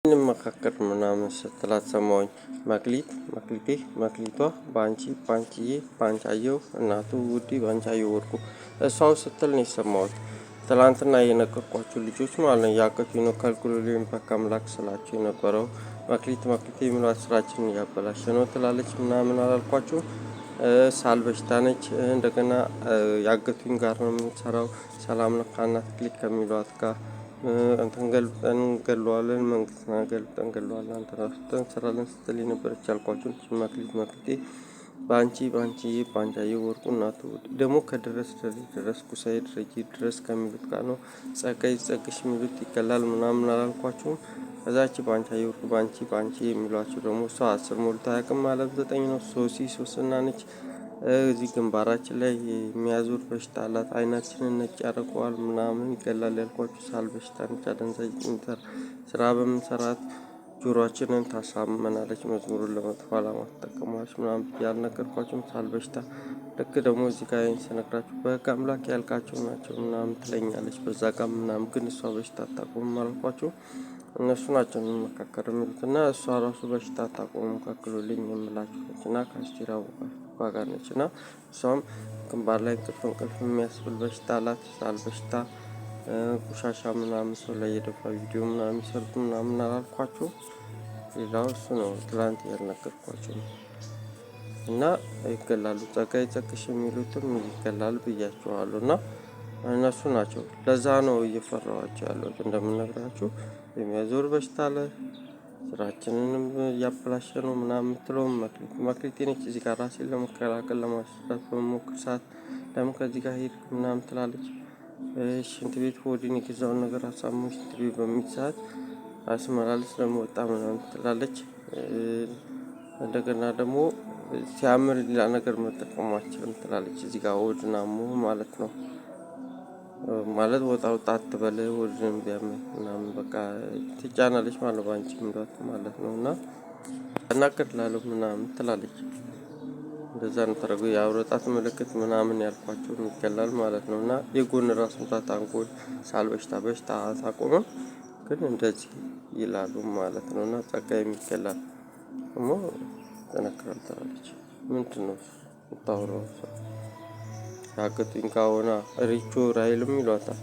መካከል ምናምን ስትላት ሰማሁኝ። መክሊቷ ባንቺዬ ባንቻየሁ እናቱ ውዲ ባንቻየሁ ወርቁ እሷው ስትል ነው የሰማሁት። ትላንትና የነገርኳችሁ ልጆች ማለት ነው ያቀቱኝ ነው ከልክሉልኝ በአምላክ ስላችሁ የነበረው መክሊት የሚሏት ስራችንን እያበላሸ ነው ትላለች ምናምን አላልኳችሁም? ሳል በሽታ ነች። እንደገና ያገቱኝ ጋር ነው የምንሰራው። ሰላም ነካናት ክሊክ ከሚሏት ጋር እንትን ገልብጠን እንገለዋለን። መንግስትና ገልብጠን እንገለዋለን። አንተ ራሱ እንሰራለን ስትል የነበረች ያልኳችሁን መክሊቴ ባንቻየሁ ወርቁ እናቱ ደግሞ ከድረስ ኩሳዬ ድረስ ከሚሉት ጋር ነው። ጸግሽ የሚሉት ይገላል ምናምን አላልኳችሁም? ከዛች ባንቻየሁ ወርቁ ባንቺ የሚሏችሁ ደግሞ እሷ 10 ሞልቶ አያውቅም ማለት 9 ነው። ሶስና ነች። እዚህ ግንባራችን ላይ የሚያዞር በሽታ አላት። አይናችንን ነጭ ያደርገዋል ምናምን ይገላል ያልኳችሁ ሳል በሽታ ነች። አደንዛዥ ስራ በምንሰራት ጆሮአችንን ታሳምመናለች። መዝሙሩን ለመጥፎ ዓላማ ትጠቀማለች ምናምን ያልነገርኳችሁም ሳል በሽታ ልክ ደግሞ እዚህ ጋር ስነግራችሁ በህግ አምላክ ያልካቸው ናቸው ምናምን ትለኛለች። በዛ ጋር ምናምን ግን እሷ በሽታ አታቆምም አልኳችሁ። እነሱ ናቸው የሚመካከር የሚሉት እና እሷ ራሱ በሽታ አታቆምም ከልክሉልኝ የምላችሁ ነች። እና ከአስቴር አወቀ ጋር ነች። እና እሷም ግንባር ላይ እንቅልፍ የሚያስብል በሽታ አላት። ሳል በሽታ ቆሻሻ ምናምን ሰው ላይ የደፋ ቪዲዮ ምናምን የሚሰርቱ ምናምን አላልኳችሁም? ሌላው እሱ ነው ትላንት ያልነገርኳችሁ ነው። እና ይገላሉ ጸግሽ የሚሉትም ይገላል ብያችኋለሁ። እና እነሱ ናቸው። ለዛ ነው እየፈራኋቸው ያለሁት እንደምነግራችሁ የሚያዞር በሽታ አለ። ስራችንንም እያበላሸ ነው ምናምን የምትለውም መክሊቴ ነች። እዚህ ጋር ራሴን ለመከላከል ለማስረዳት በምሞክር ሰዓት ለምን ከዚህ ጋር ሄድክ ምናምን ትላለች። ሽንት ቤት ሆዴን የገዛውን ነገር አሳሞኝ ሽንት ቤት በሚል ሰዓት አስመላልስ ደግሞ ወጣ ምናምን ትላለች። እንደገና ደግሞ ሲያምር ሌላ ነገር መጠቀም አትችልም ትላለች። እዚህ ጋር ሆድን አሞህ ማለት ነው። ማለት ወጣ አትበል ሆድን ቢያምህ ምናምን በቃ ትጫናለች ማለት ባንቺ ምሏት ማለት ነው። እና እናገርላለሁ ምናምን ትላለች። እንደዛ ነው ተረጉ የአውሮጣት ምልክት ምናምን ያልኳችሁ ይገላል ማለት ነው። እና የጎን ራስ ምታት አንጎል ሳል በሽታ አታቆምም ግን እንደዚህ ይላሉ ማለት ነው። እና ጸጋዬ ይገላል ደግሞ ተነክራል ትላለች። ምንድነው የምታወራው? ያገቱኝ ከሆነ ሪቾ ራይልም ይሏታል።